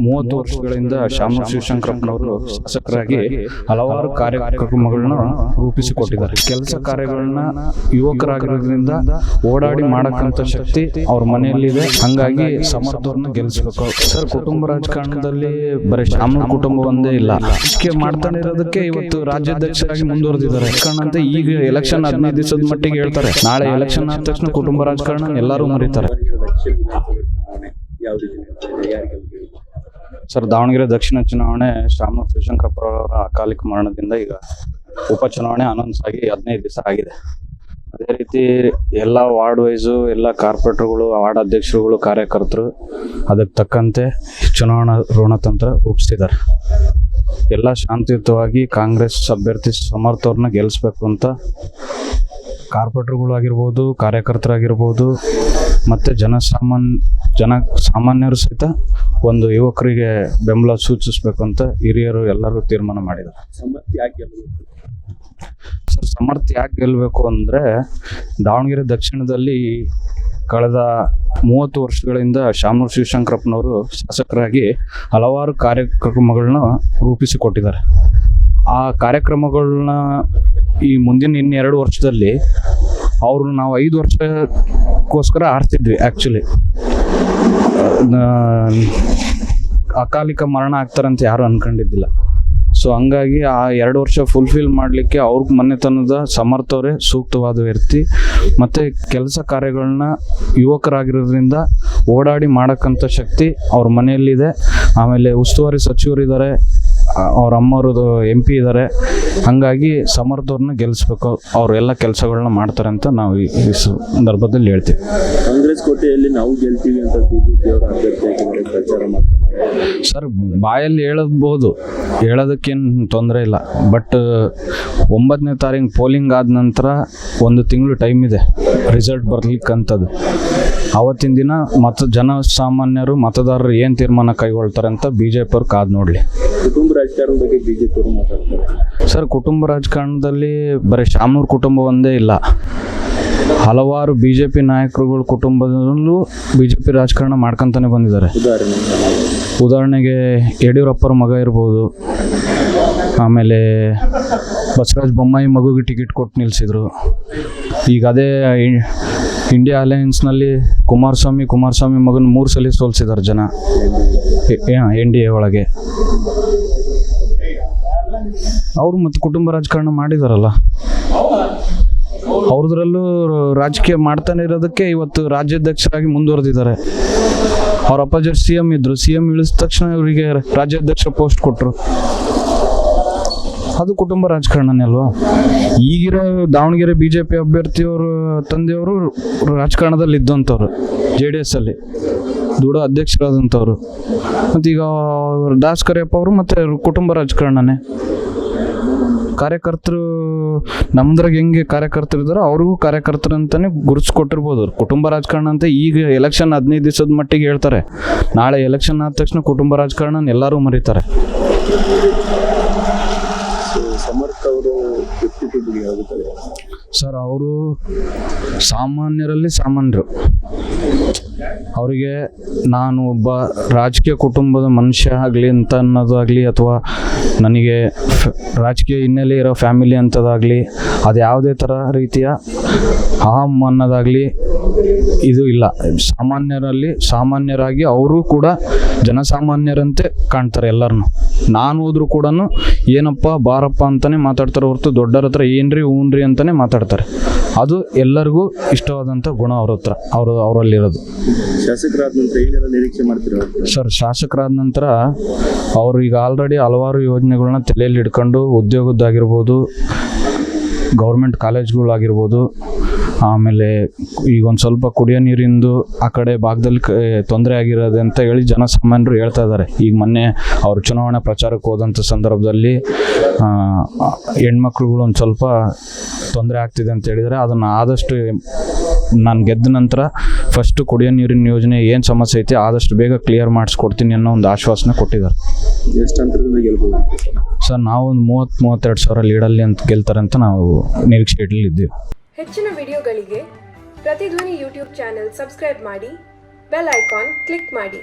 30 ವರ್ಷಗಳಿಂದ ಶಾಮನೂರು ಶಿವಶಂಕರಪ್ಪನವರು ಶಾಸಕರಾಗಿ ಹಲವಾರು ಕಾರ್ಯಕ್ರಮಗಳನ್ನ ರೂಪಿಸಿಕೊಟ್ಟಿದ್ದಾರೆ. ಕೆಲಸ ಕಾರ್ಯಗಳನ್ನ ಯುವಕರಾಗಿರೋದ್ರಿಂದ ಓಡಾಡಿ ಮಾಡಕ್ಕಂತ ಶಕ್ತಿ ಅವ್ರ ಮನೆಯಲ್ಲಿದೆ. ಹಂಗಾಗಿ ಸಮರ್ಥವ್ರನ್ನ ಗೆಲ್ಲಿಸಬೇಕು. ಸರ್, ಕುಟುಂಬ ರಾಜಕಾರಣದಲ್ಲಿ ಬರೀ ಶಾಮನೂರು ಕುಟುಂಬ ಒಂದೇ ಇಲ್ಲ, ಮಾಡ್ತಾನೆ ಇರೋದಕ್ಕೆ ಇವತ್ತು ರಾಜ್ಯಾಧ್ಯಕ್ಷರಾಗಿ ಮುಂದುವರೆದಿದ್ದಾರೆ. ಅಂತ ಈಗ ಎಲೆಕ್ಷನ್ 15 ದಿವಸದ ಮಟ್ಟಿಗೆ ಹೇಳ್ತಾರೆ, ನಾಳೆ ಎಲೆಕ್ಷನ್ ಆದ ತಕ್ಷಣ ಕುಟುಂಬ ರಾಜಕಾರಣ ಎಲ್ಲರೂ ಮರೀತಾರೆ. ಸರ್, ದಾವಣಗೆರೆ ದಕ್ಷಿಣ ಚುನಾವಣೆ ಶಾಮನೂರು ಶಿವಶಂಕರಪ್ಪರವರ ಅಕಾಲಿಕ ಮರಣದಿಂದ ಈಗ ಉಪಚುನಾವಣೆ ಅನೌನ್ಸ್ ಆಗಿ 15 ದಿವಸ ಆಗಿದೆ. ಅದೇ ರೀತಿ ಎಲ್ಲ ವಾರ್ಡ್ ವೈಸು ಎಲ್ಲ ಕಾರ್ಪೊರೇಟರ್ಗಳು, ವಾರ್ಡ್ ಅಧ್ಯಕ್ಷರುಗಳು, ಕಾರ್ಯಕರ್ತರು ಅದಕ್ಕೆ ತಕ್ಕಂತೆ ಚುನಾವಣಾ ಋಣತಂತ್ರ ರೂಪಿಸ್ತಿದ್ದಾರೆ. ಎಲ್ಲ ಶಾಂತಿಯುತವಾಗಿ ಕಾಂಗ್ರೆಸ್ ಅಭ್ಯರ್ಥಿ ಸಮರ್ಥವ್ರನ್ನ ಗೆಲ್ಲಿಸ್ಬೇಕು ಅಂತ ಕಾರ್ಪೊರೇಟರ್ಗಳು ಆಗಿರ್ಬೋದು, ಕಾರ್ಯಕರ್ತರಾಗಿರ್ಬೋದು, ಮತ್ತು ಸಾಮಾನ್ಯರು ಸಹಿತ ಒಂದು ಯುವಕರಿಗೆ ಬೆಂಬಲ ಸೂಚಿಸಬೇಕು ಅಂತ ಹಿರಿಯರು ಎಲ್ಲರೂ ತೀರ್ಮಾನ ಮಾಡಿದ್ದಾರೆ. ಸರ್, ಸಮರ್ಥ ಯಾಕೆ ಗೆಲ್ಲಬೇಕು ಅಂದರೆ, ದಾವಣಗೆರೆ ದಕ್ಷಿಣದಲ್ಲಿ ಕಳೆದ 30 ವರ್ಷಗಳಿಂದ ಶಾಮನೂರು ಶಿವಶಂಕರಪ್ಪನವರು ಶಾಸಕರಾಗಿ ಹಲವಾರು ಕಾರ್ಯಕ್ರಮಗಳನ್ನ ರೂಪಿಸಿಕೊಟ್ಟಿದ್ದಾರೆ. ಆ ಕಾರ್ಯಕ್ರಮಗಳನ್ನ ಈ ಮುಂದಿನ 2 ವರ್ಷದಲ್ಲಿ ನಾವು 5 ವರ್ಷಕ್ಕೋಸ್ಕರ ಆರ್ತಿದ್ವಿ. ಆ್ಯಕ್ಚುಲಿ ಅಕಾಲಿಕ ಮರಣ ಆಗ್ತಾರಂತ ಯಾರು ಅನ್ಕೊಂಡಿದ್ದಿಲ್ಲ. ಸೊ ಹಂಗಾಗಿ ಆ 2 ವರ್ಷ ಫುಲ್ಫಿಲ್ ಮಾಡಲಿಕ್ಕೆ ಅವ್ರ ಮನೆತನದ ಸಮರ್ಥವರೇ ಸೂಕ್ತವಾದ ವ್ಯಕ್ತಿ. ಮತ್ತು ಕೆಲಸ ಕಾರ್ಯಗಳನ್ನ ಯುವಕರಾಗಿರೋದ್ರಿಂದ ಓಡಾಡಿ ಮಾಡೋಕ್ಕಂಥ ಶಕ್ತಿ ಅವ್ರ ಮನೆಯಲ್ಲಿದೆ. ಆಮೇಲೆ ಉಸ್ತುವಾರಿ ಸಚಿವರಿದ್ದಾರೆ, ಅವ್ರ ಅಮ್ಮವ್ರದ್ದು MP ಇದ್ದಾರೆ. ಹಾಗಾಗಿ ಸಮರ್ಥವ್ರನ್ನ ಗೆಲ್ಲಿಸ್ಬೇಕು, ಅವರೆಲ್ಲ ಕೆಲಸಗಳನ್ನ ಮಾಡ್ತಾರೆ ಅಂತ ನಾವು ಈ ಸಂದರ್ಭದಲ್ಲಿ ಹೇಳ್ತೀವಿ. ಕಾಂಗ್ರೆಸ್ ಕೋಟೆಯಲ್ಲಿ ನಾವು ಗೆಲ್ತೀವಿ ಅಂತ ಪ್ರಚಾರ ಮಾಡ್ತಾರೆ. ಸರ್, ಬಾಯಲ್ಲಿ ಹೇಳಬಹುದು, ಹೇಳೋದಕ್ಕೇನು ತೊಂದರೆ ಇಲ್ಲ. ಬಟ್ 9ನೇ ತಾರೀಕು ಪೋಲಿಂಗ್ ಆದ ನಂತರ 1 ತಿಂಗಳು ಟೈಮ್ ಇದೆ ರಿಸಲ್ಟ್ ಬರ್ಲಿಕ್ಕಂಥದ್ದು. ಆವತ್ತಿನ ದಿನ ಜನಸಾಮಾನ್ಯರು, ಮತದಾರರು ಏನು ತೀರ್ಮಾನ ಕೈಗೊಳ್ತಾರೆ ಅಂತ BJP ಅವ್ರು ಕಾದು ನೋಡಲಿ. ಕುಟುಂಬ ರಾಜಕಾರಣ ಬಗ್ಗೆ BJP ಅವರು ಮಾತಾಡ್ತಾರೆ. ಸರ್, ಕುಟುಂಬ ರಾಜಕಾರಣದಲ್ಲಿ ಬರೀ ಶಾಮನೂರು ಕುಟುಂಬ ಒಂದೇ ಇಲ್ಲ, ಹಲವಾರು BJP ನಾಯಕರುಗಳ ಕುಟುಂಬದಲ್ಲೂ BJP ರಾಜಕಾರಣ ಮಾಡ್ಕೊಂತಾನೆ ಬಂದಿದ್ದಾರೆ. ಉದಾಹರಣೆಗೆ ಯಡಿಯೂರಪ್ಪರ ಮಗ ಇರ್ಬೋದು, ಆಮೇಲೆ ಬಸವರಾಜ ಬೊಮ್ಮಾಯಿ ಮಗುಗೆ ಟಿಕೆಟ್ ಕೊಟ್ಟು ನಿಲ್ಲಿಸಿದ್ರು. ಈಗ ಅದೇ ಇಂಡಿಯಾ ಅಲಯನ್ಸ್ನಲ್ಲಿ ಕುಮಾರಸ್ವಾಮಿ ಮಗನ 3 ಸಲ ಸೋಲಿಸಿದ್ದಾರೆ ಜನ NDA ಒಳಗೆ. ಅವರು ಮತ್ತು ಕುಟುಂಬ ರಾಜಕಾರಣ ಮಾಡಿದಾರಲ್ಲ, ಅವ್ರದ್ರಲ್ಲೂ ರಾಜಕೀಯ ಮಾಡ್ತಾನೆ ಇರೋದಕ್ಕೆ ಇವತ್ತು ರಾಜ್ಯಾಧ್ಯಕ್ಷರಾಗಿ ಮುಂದುವರೆದಿದ್ದಾರೆ. ಅವ್ರ ಅಪ್ಪಾಜಿ CM ಇದ್ರು, CM ಇಳಿದ ತಕ್ಷಣ ಇವರಿಗೆ ರಾಜ್ಯಾಧ್ಯಕ್ಷ ಪೋಸ್ಟ್ ಕೊಟ್ಟರು. ಅದು ಕುಟುಂಬ ರಾಜಕಾರಣನೇ ಅಲ್ವಾ? ಈಗಿರೋ ದಾವಣಗೆರೆ BJP ಅಭ್ಯರ್ಥಿಯವರು ತಂದೆಯವರು ರಾಜಕಾರಣದಲ್ಲಿ ಇದ್ದಂಥವ್ರು, JDS ಅಲ್ಲಿ ದೂಡ ಅಧ್ಯಕ್ಷರಾದಂಥವ್ರು. ಮತ್ತು ಈಗ ದಾಸ್ ಕರಿಯಪ್ಪ ಅವರು ಮತ್ತು ಕುಟುಂಬ ರಾಜಕಾರಣನೇ. ಕಾರ್ಯಕರ್ತರು ನಮ್ದ್ರಾಗ ಹೆಂಗೆ ಕಾರ್ಯಕರ್ತರು ಇದ್ದಾರೋ ಅವ್ರಿಗೂ ಕಾರ್ಯಕರ್ತರು ಅಂತಾನೆ ಗುರುತಿಸ್ಕೊಟ್ಟಿರ್ಬೋದು. ಕುಟುಂಬ ರಾಜಕಾರಣ ಅಂತ ಈಗ ಎಲೆಕ್ಷನ್ 15 ದಿವಸದ ಮಟ್ಟಿಗೆ ಹೇಳ್ತಾರೆ, ನಾಳೆ ಎಲೆಕ್ಷನ್ ಆದ ತಕ್ಷಣ ಕುಟುಂಬ ರಾಜಕಾರಣ ಎಲ್ಲರೂ ಮರೀತಾರೆ. ಸಮರ್ಥ ಅವರು ಸರ್, ಅವರು ಸಾಮಾನ್ಯರಲ್ಲಿ ಸಾಮಾನ್ಯರು. ಅವರಿಗೆ ನಾನು ಒಬ್ಬ ರಾಜಕೀಯ ಕುಟುಂಬದ ಮನುಷ್ಯ ಆಗಲಿ ಅಂತ ಅನ್ನೋದಾಗಲಿ, ಅಥವಾ ನನಗೆ ರಾಜಕೀಯ ಹಿನ್ನೆಲೆ ಇರೋ ಫ್ಯಾಮಿಲಿ ಅಂತದಾಗಲಿ, ಅದು ಯಾವುದೇ ಥರ ರೀತಿಯ ಅಹಂ ಅನ್ನೋದಾಗಲಿ ಇದು ಇಲ್ಲ. ಸಾಮಾನ್ಯರಾಗಿ ಅವರು ಕೂಡ ಜನಸಾಮಾನ್ಯರಂತೆ ಕಾಣ್ತಾರೆ ಎಲ್ಲರನ್ನು. ನಾನು ಹೋದ್ರೂ ಕೂಡ ಏನಪ್ಪ ಬಾರಪ್ಪ ಅಂತಲೇ ಮಾತಾಡ್ತಾರೆ ಹೊರತು ದೊಡ್ಡರ ಹತ್ರ ಏನ್ರಿ ಹೂನ್ರಿ ಅಂತಲೇ ಮಾತಾಡ್ತಾರೆ. ಅದು ಎಲ್ಲರಿಗೂ ಇಷ್ಟವಾದಂಥ ಗುಣ ಅವರಲ್ಲಿರೋದು. ಶಾಸಕರಾದ ನಂತರ ಏನೆಲ್ಲ ನಿರೀಕ್ಷೆ ಮಾಡ್ತೀರಾ ಸರ್? ಶಾಸಕರಾದ ನಂತರ ಅವರು ಈಗ ಆಲ್ರೆಡಿ ಹಲವಾರು ಯೋಜನೆಗಳನ್ನ ತಲೆಯಲ್ಲಿ ಹಿಡ್ಕೊಂಡು, ಉದ್ಯೋಗದ್ದಾಗಿರ್ಬೋದು, ಗೌರ್ಮೆಂಟ್ ಕಾಲೇಜ್ಗಳಾಗಿರ್ಬೋದು, ಆಮೇಲೆ ಈಗ ಒಂದು ಸ್ವಲ್ಪ ಕುಡಿಯೋ ನೀರಿಂದು ಆ ಕಡೆ ಭಾಗದಲ್ಲಿ ತೊಂದರೆ ಆಗಿರೋದು ಅಂತ ಹೇಳಿ ಜನಸಾಮಾನ್ಯರು ಹೇಳ್ತಾ ಇದ್ದಾರೆ. ಈಗ ಮೊನ್ನೆ ಅವರು ಚುನಾವಣಾ ಪ್ರಚಾರಕ್ಕೆ ಹೋದಂಥ ಸಂದರ್ಭದಲ್ಲಿ ಹೆಣ್ಮಕ್ಳುಗಳು ಒಂದು ಸ್ವಲ್ಪ ತೊಂದರೆ ಆಗ್ತಿದೆ ಅಂತ ಹೇಳಿದರೆ, ಅದನ್ನು ಆದಷ್ಟು ನಾನು ಗೆದ್ದ ನಂತರ ಫಸ್ಟು ಕುಡಿಯೋ ನೀರಿನ ಯೋಜನೆ ಏನು ಸಮಸ್ಯೆ ಐತೆ ಆದಷ್ಟು ಬೇಗ ಕ್ಲಿಯರ್ ಮಾಡಿಸ್ಕೊಡ್ತೀನಿ ಅನ್ನೋ ಒಂದು ಆಶ್ವಾಸನೆ ಕೊಟ್ಟಿದ್ದಾರೆ. ಎಷ್ಟು ಅಂತರದಿಂದ ಗೆಲ್ಬೋದು ಸರ್? ನಾವು ಒಂದು 30-32 ಸಾವಿರ ಲೀಡಲ್ಲಿ ಅಂತ ಗೆಲ್ತಾರೆ ಅಂತ ನಾವು ನಿರೀಕ್ಷೆ ಇಡಲಿದ್ದೀವಿ. ಹೆಚ್ಚಿನ ವಿಡಿಯೋಗಳಿಗೆ ಪ್ರತಿಧ್ವನಿ ಯೂಟ್ಯೂಬ್ ಚಾನೆಲ್ ಸಬ್ಸ್ಕ್ರೈಬ್ ಮಾಡಿ, ಬೆಲ್ ಐಕಾನ್ ಕ್ಲಿಕ್ ಮಾಡಿ.